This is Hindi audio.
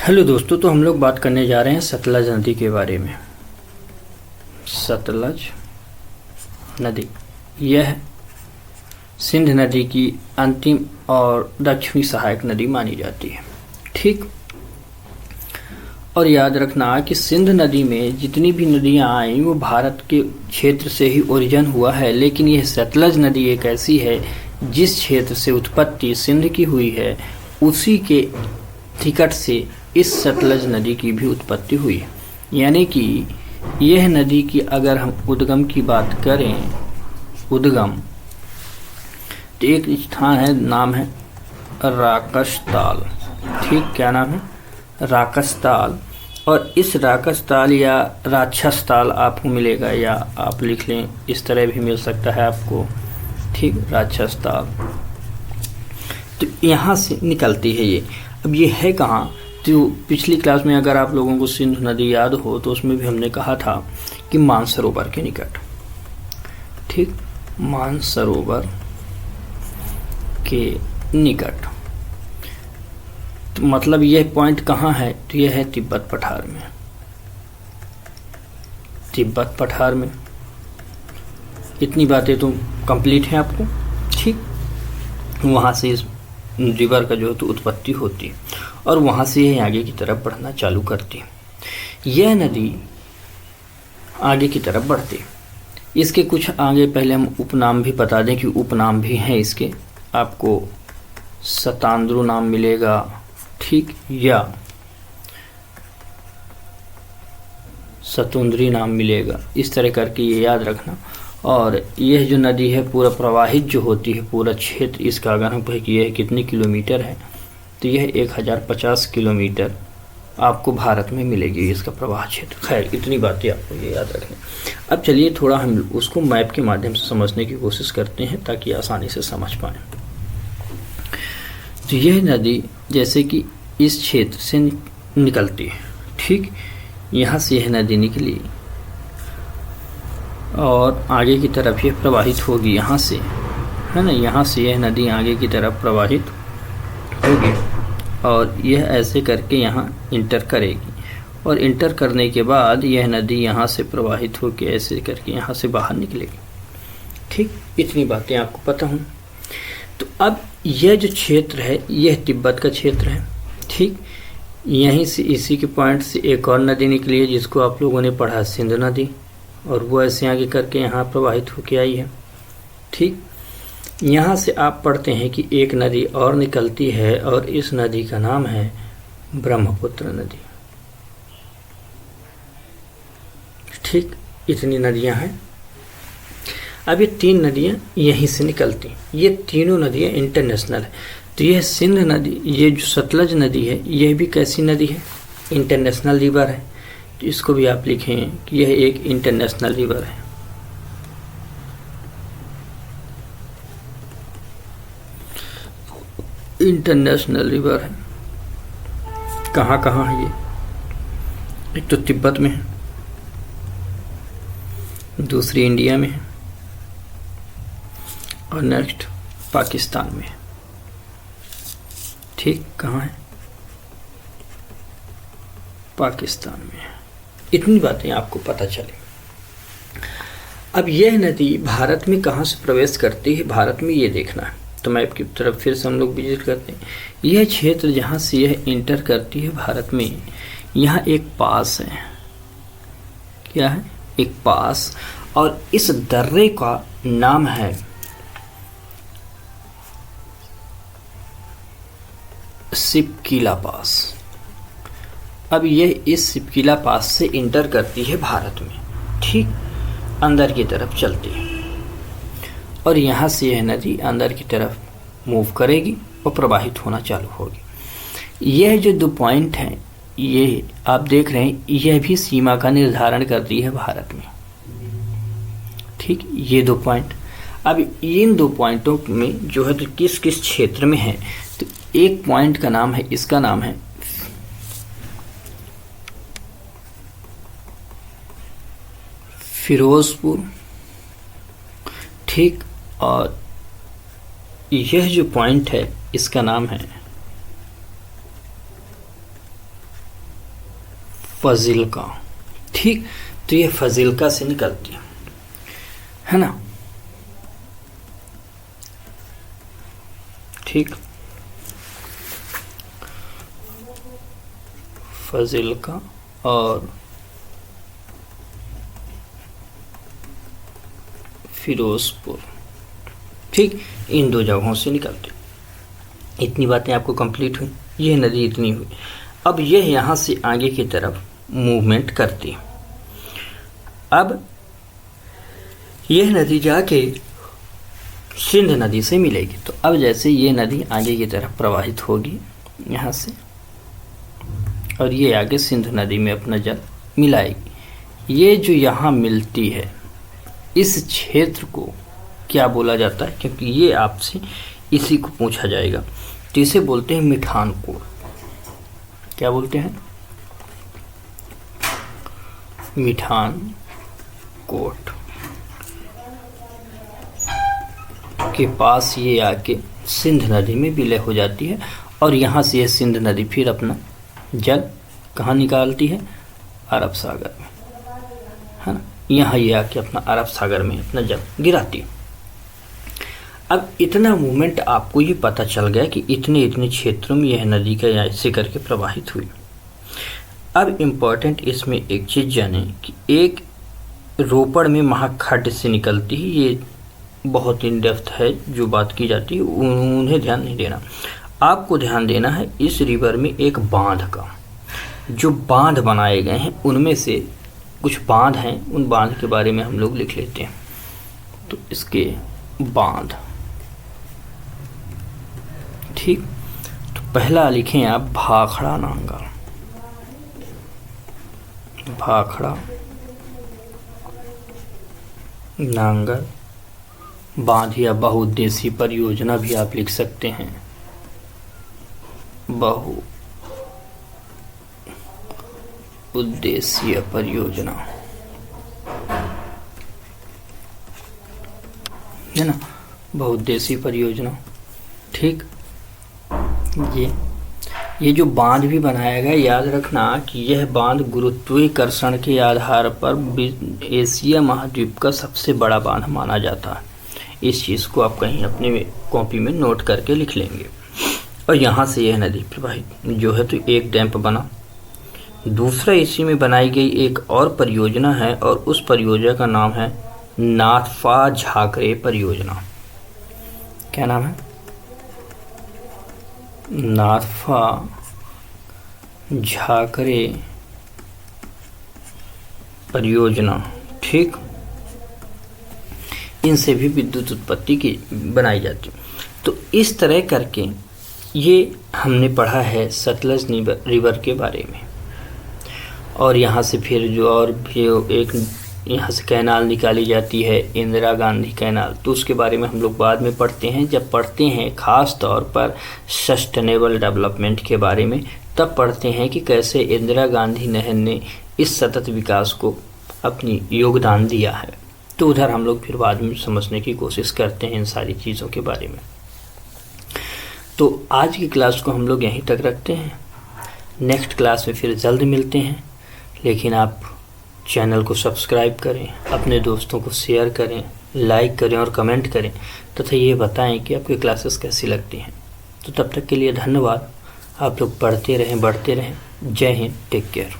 हेलो दोस्तों, तो हम लोग बात करने जा रहे हैं सतलज नदी के बारे में। सतलज नदी यह सिंध नदी की अंतिम और दक्षिणी सहायक नदी मानी जाती है। ठीक। और याद रखना कि सिंध नदी में जितनी भी नदियां आई वो भारत के क्षेत्र से ही ओरिजिन हुआ है, लेकिन यह सतलज नदी एक ऐसी है जिस क्षेत्र से उत्पत्ति सिंध की हुई है उसी के निकट से इस सतलज नदी की भी उत्पत्ति हुई है। यानी कि यह नदी की अगर हम उद्गम की बात करें, उद्गम, तो एक स्थान है, नाम है राकसताल। ठीक, क्या नाम है? राकसताल। और इस राकसताल या राक्षसताल आपको मिलेगा, या आप लिख लें, इस तरह भी मिल सकता है आपको। ठीक, राक्षसताल। तो यहाँ से निकलती है ये। अब ये है कहाँ? तो पिछली क्लास में अगर आप लोगों को सिंधु नदी याद हो तो उसमें भी हमने कहा था कि मानसरोवर के निकट। ठीक, मानसरोवर के निकट। तो मतलब यह पॉइंट कहाँ है? तो यह है तिब्बत पठार में। तिब्बत पठार में। इतनी बातें तो कंप्लीट हैं आपको। ठीक, वहाँ से इस रिवर का जो है तो उत्पत्ति होती है और वहाँ से यह आगे की तरफ बढ़ना चालू करती है। यह नदी आगे की तरफ बढ़ती है। इसके कुछ आगे पहले हम उपनाम भी बता दें कि उपनाम भी हैं इसके। आपको सतांद्रु नाम मिलेगा, ठीक, या सतुंद्री नाम मिलेगा। इस तरह करके ये याद रखना। और यह जो नदी है पूरा प्रवाहित जो होती है, पूरा क्षेत्र इसका अगर हम कहें कि यह कितने किलोमीटर है, तो यह 1050 किलोमीटर आपको भारत में मिलेगी इसका प्रवाह क्षेत्र। खैर, इतनी बातें आपको ये याद रखनी। अब चलिए थोड़ा हम उसको मैप के माध्यम से समझने की कोशिश करते हैं ताकि आसानी से समझ पाएँ। तो यह नदी जैसे कि इस क्षेत्र से निकलती है। ठीक, यहाँ से यह नदी निकली और आगे की तरफ यह प्रवाहित होगी, यहाँ से, है ना, यहाँ से यह नदी आगे की तरफ प्रवाहित होगी और यह ऐसे करके यहाँ इंटर करेगी और इंटर करने के बाद यह नदी यहाँ से प्रवाहित होकर ऐसे करके यहाँ से बाहर निकलेगी। ठीक, इतनी बातें आपको पता हों। तो अब यह जो क्षेत्र है यह तिब्बत का क्षेत्र है। ठीक, यहीं से इसी के पॉइंट से एक और नदी निकली है जिसको आप लोगों ने पढ़ा, सिंधु नदी, और वो ऐसे आगे करके यहाँ प्रवाहित होकर आई है। ठीक, यहाँ से आप पढ़ते हैं कि एक नदी और निकलती है और इस नदी का नाम है ब्रह्मपुत्र नदी। ठीक, इतनी नदियाँ हैं। अब ये तीन नदियाँ यहीं से निकलती हैं। ये तीनों नदियाँ इंटरनेशनल है। तो यह सिंध नदी, ये जो सतलज नदी है, यह भी कैसी नदी है? इंटरनेशनल रिवर है। तो इसको भी आप लिखें कि यह एक इंटरनेशनल रिवर है। इंटरनेशनल रिवर है। कहाँ कहाँ है ये? एक तो तिब्बत में है, दूसरी इंडिया में है और नेक्स्ट पाकिस्तान में है। ठीक, कहाँ है? पाकिस्तान में है। इतनी बातें आपको पता चली। अब यह नदी भारत में कहाँ से प्रवेश करती है, भारत में ये देखना है। तो मैप की तरफ फिर से हम लोग विजिट करते हैं। यह क्षेत्र जहाँ से यह इंटर करती है भारत में, यहाँ एक पास है। क्या है? एक पास। और इस दर्रे का नाम है सिपकीला पास। अब यह इस सिपकीला पास से इंटर करती है भारत में। ठीक, अंदर की तरफ चलती है और यहाँ से यह नदी अंदर की तरफ मूव करेगी और प्रवाहित होना चालू होगी। यह जो दो पॉइंट हैं, ये आप देख रहे हैं, यह भी सीमा का निर्धारण करती है भारत में। ठीक, ये दो पॉइंट। अब इन दो पॉइंटों में जो है तो किस किस क्षेत्र में है, तो एक पॉइंट का नाम है, इसका नाम है फिरोजपुर। ठीक, और यह जो पॉइंट है इसका नाम है फजिल्का। ठीक, तो ये फजिल्का से निकलती है ना। ठीक, फजिल्का और फिरोजपुर। ठीक, इन दो जगहों से निकलते। इतनी बातें आपको कंप्लीट हुई, यह नदी इतनी हुई। अब यह यहाँ से आगे की तरफ मूवमेंट करती है। अब यह नदी जाके सिंध नदी से मिलेगी। तो अब जैसे ये नदी आगे की तरफ प्रवाहित होगी यहाँ से, और ये आगे सिंध नदी में अपना जल मिलाएगी। ये जो यहाँ मिलती है, इस क्षेत्र को क्या बोला जाता है, क्योंकि ये आपसे इसी को पूछा जाएगा। तो इसे बोलते हैं मिठान कोट। क्या बोलते हैं? मिठान कोट के पास ये आके सिंध नदी में विलय हो जाती है, और यहाँ से यह सिंध नदी फिर अपना जल कहाँ निकालती है? अरब सागर में, है ना। यहाँ ये आके अपना अरब सागर में अपना जल गिराती है। अब इतना मूवमेंट आपको ये पता चल गया कि इतने इतने क्षेत्रों में यह नदी का ऐसे करके प्रवाहित हुई। अब इम्पॉर्टेंट इसमें एक चीज़ जाने कि एक रोपड़ में महाखड्ड से निकलती है। ये बहुत इन डेप्थ है जो बात की जाती है, उन्हें ध्यान नहीं देना। आपको ध्यान देना है इस रिवर में एक बांध का। जो बांध बनाए गए हैं उनमें से कुछ बांध हैं, उन बांध के बारे में हम लोग लिख लेते हैं। तो इसके बांध, ठीक। तो पहला लिखें आप भाखड़ा नांगल। भाखड़ा नांगल बांध या बहुउद्देशीय परियोजना भी आप लिख सकते हैं। बहुउद्देशीय परियोजना, है ना, बहुउद्देशीय परियोजना। ठीक, ये जो बांध भी बनाया गया, याद रखना कि यह बांध गुरुत्वाकर्षण के आधार पर एशिया महाद्वीप का सबसे बड़ा बांध माना जाता है। इस चीज़ को आप कहीं अपने कॉपी में नोट करके लिख लेंगे। और यहाँ से यह नदी प्रवाहित जो है, तो एक डैम बना। दूसरा इसी में बनाई गई एक और परियोजना है, और उस परियोजना का नाम है नाथपा झाकरे परियोजना। क्या नाम है? नाथपा झाकरे परियोजना। ठीक, इनसे भी विद्युत उत्पत्ति की बनाई जाती है। तो इस तरह करके ये हमने पढ़ा है सतलज रिवर के बारे में। और यहाँ से फिर जो और भी एक यहाँ से कैनाल निकाली जाती है, इंदिरा गांधी कैनाल, तो उसके बारे में हम लोग बाद में पढ़ते हैं। जब पढ़ते हैं ख़ास तौर पर सस्टेनेबल डेवलपमेंट के बारे में, तब पढ़ते हैं कि कैसे इंदिरा गांधी नहर ने इस सतत विकास को अपनी योगदान दिया है। तो उधर हम लोग फिर बाद में समझने की कोशिश करते हैं इन सारी चीज़ों के बारे में। तो आज की क्लास को हम लोग यहीं तक रखते हैं। नेक्स्ट क्लास में फिर जल्द मिलते हैं। लेकिन आप चैनल को सब्सक्राइब करें, अपने दोस्तों को शेयर करें, लाइक करें और कमेंट करें, तथा ये बताएं कि आपकी क्लासेस कैसी लगती हैं। तो तब तक के लिए धन्यवाद। आप लोग पढ़ते रहें, बढ़ते रहें। जय हिंद, टेक केयर।